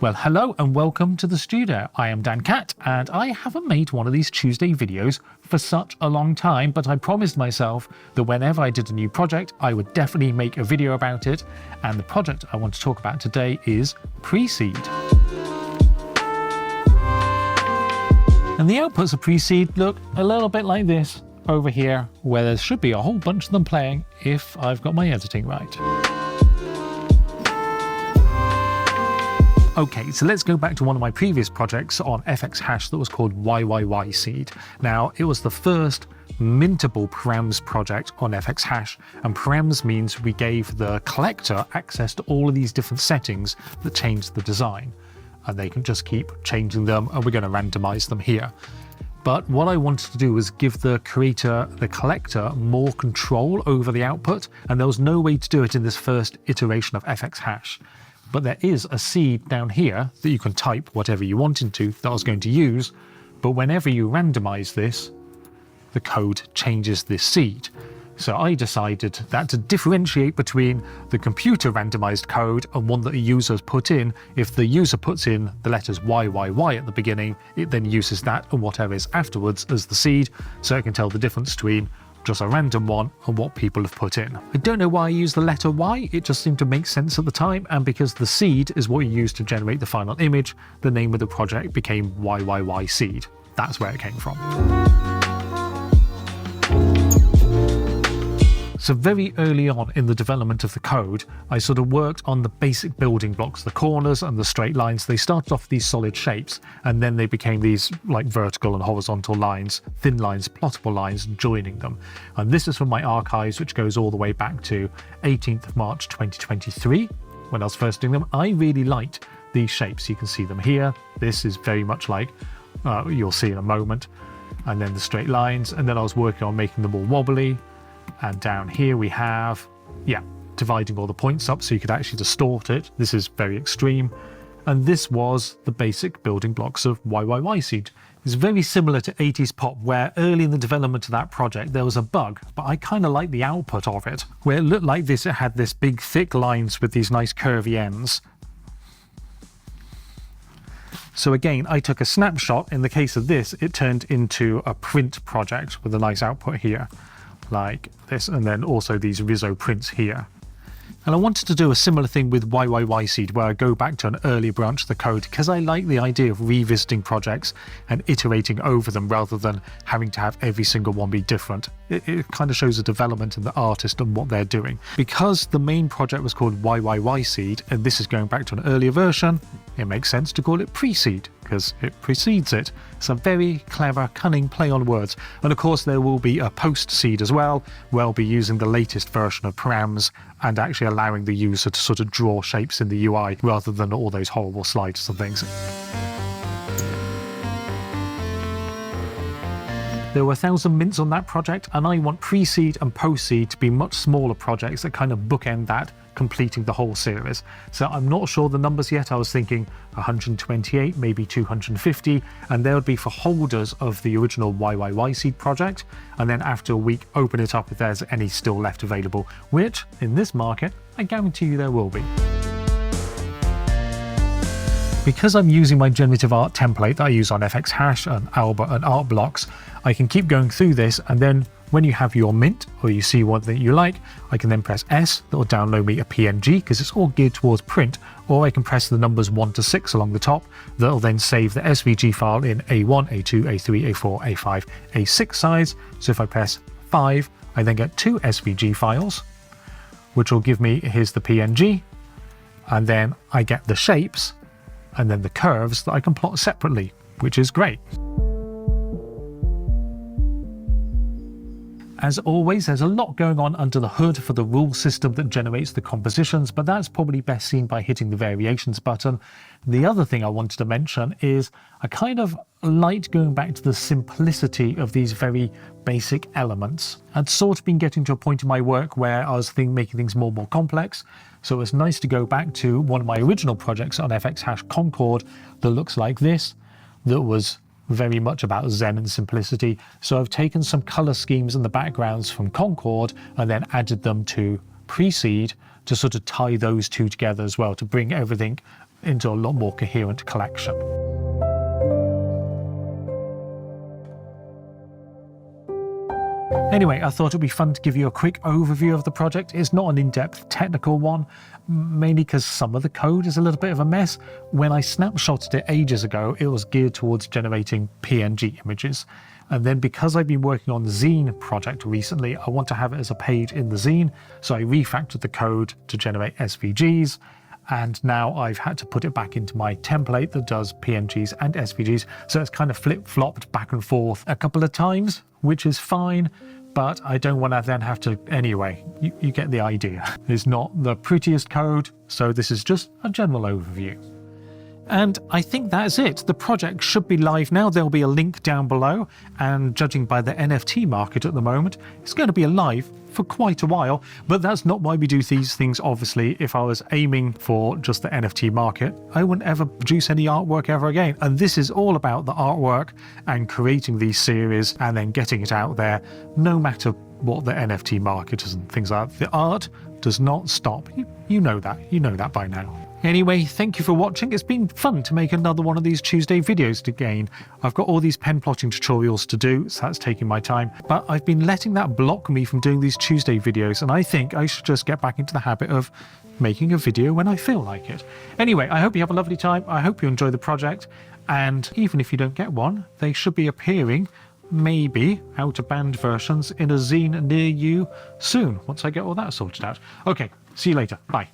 Well, hello and welcome to the studio. I am Dan Catt, and I haven't made one of these Tuesday videos for such a long time, but I promised myself that whenever I did a new project, I would definitely make a video about it. And the project I want to talk about today is Preseed. And the outputs of Preseed look a little bit like this over here, where there should be a whole bunch of them playing if I've got my editing right. Okay, so let's go back to one of my previous projects on fxhash that was called YYYseed. Now, it was the first mintable params project on fxhash, and params means we gave the collector access to all of these different settings that change the design. And they can just keep changing them, and we're going to randomize them here. But what I wanted to do was give the creator, the collector, more control over the output, and there was no way to do it in this first iteration of fxhash. But there is a seed down here that you can type whatever you want into that I was going to use, but whenever you randomize this, the code changes this seed. So I decided that to differentiate between the computer randomized code and one that the user's put in, if the user puts in the letters YYY at the beginning, it then uses that and whatever is afterwards as the seed, so it can tell the difference between just a random one and what people have put in. I don't know why I used the letter Y, it just seemed to make sense at the time, and because the seed is what you use to generate the final image, the name of the project became YYYseed. That's where it came from. So very early on in the development of the code, I sort of worked on the basic building blocks, the corners and the straight lines. They started off these solid shapes, and then they became these like vertical and horizontal lines, thin lines, plottable lines, joining them. And this is from my archives, which goes all the way back to 18th of March 2023, when I was first doing them. I really liked these shapes. You can see them here. This is very much like you'll see in a moment. And then the straight lines. And then I was working on making them more wobbly. And down here we have, dividing all the points up so you could actually distort it. This is very extreme. And this was the basic building blocks of YYYseed. It's very similar to 80s pop, where early in the development of that project there was a bug, but I kind of like the output of it, where it looked like this. It had this big thick lines with these nice curvy ends. So again, I took a snapshot. In the case of this, it turned into a print project with a nice output here, like this, and then also these Rizzo prints here. And I wanted to do a similar thing with YYYseed, where I go back to an earlier branch of the code, because I like the idea of revisiting projects and iterating over them rather than having to have every single one be different. It kind of shows the development in the artist and what they're doing. Because the main project was called YYYseed, and this is going back to an earlier version, it makes sense to call it Preseed, because it precedes it. It's a very clever, cunning play on words. And of course there will be a post-seed as well, where I'll be using the latest version of params and actually allowing the user to sort of draw shapes in the UI rather than all those horrible slides and things. There were 1,000 mints on that project, and I want Preseed and Postseed to be much smaller projects that kind of bookend that, completing the whole series. So I'm not sure the numbers yet. I was thinking 128, maybe 250, and they would be for holders of the original YYYseed project, and then after a week open it up if there's any still left available, which in this market I guarantee you there will be. Because I'm using my generative art template that I use on fxhash and Albert and art blocks, I can keep going through this, and then when you have your mint, or you see one that you like, I can then press S, that will download me a PNG, because it's all geared towards print, or I can press the numbers 1 to 6 along the top, that will then save the SVG file in A1, A2, A3, A4, A5, A6 size. So if I press 5, I then get 2 SVG files, which will give me, here's the PNG, and then I get the shapes, and then the curves that I can plot separately, which is great. As always, there's a lot going on under the hood for the rule system that generates the compositions, but that's probably best seen by hitting the variations button. The other thing I wanted to mention is I kind of liked going back to the simplicity of these very basic elements. I'd sort of been getting to a point in my work where I was making things more and more complex, so it was nice to go back to one of my original projects on fxhash, Concord, that looks like this, that was very much about Zen and simplicity. So I've taken some color schemes and the backgrounds from Concord and then added them to Preseed to sort of tie those two together as well, to bring everything into a lot more coherent collection. Anyway, I thought it'd be fun to give you a quick overview of the project. It's not an in-depth technical one, mainly because some of the code is a little bit of a mess. When I snapshotted it ages ago, it was geared towards generating PNG images. And then because I've been working on the zine project recently, I want to have it as a page in the zine. So I refactored the code to generate SVGs. And now I've had to put it back into my template that does PNGs and SVGs. So it's kind of flip-flopped back and forth a couple of times, which is fine. But I don't want to then have to, anyway, you get the idea. It's not the prettiest code, so this is just a general overview. And I think that's it. The project should be live now. There'll be a link down below, and judging by the NFT market at the moment, it's going to be alive for quite a while, but that's not why we do these things. Obviously, if I was aiming for just the NFT market, I wouldn't ever produce any artwork ever again. And this is all about the artwork and creating these series and then getting it out there, no matter what the NFT market is and things like that. The art does not stop. You know that by now. Anyway, thank you for watching. It's been fun to make another one of these Tuesday videos again. I've got all these pen plotting tutorials to do, so that's taking my time. But I've been letting that block me from doing these Tuesday videos, and I think I should just get back into the habit of making a video when I feel like it. Anyway, I hope you have a lovely time. I hope you enjoy the project. And even if you don't get one, they should be appearing, maybe out-of-band versions, in a zine near you soon, once I get all that sorted out. Okay, see you later. Bye.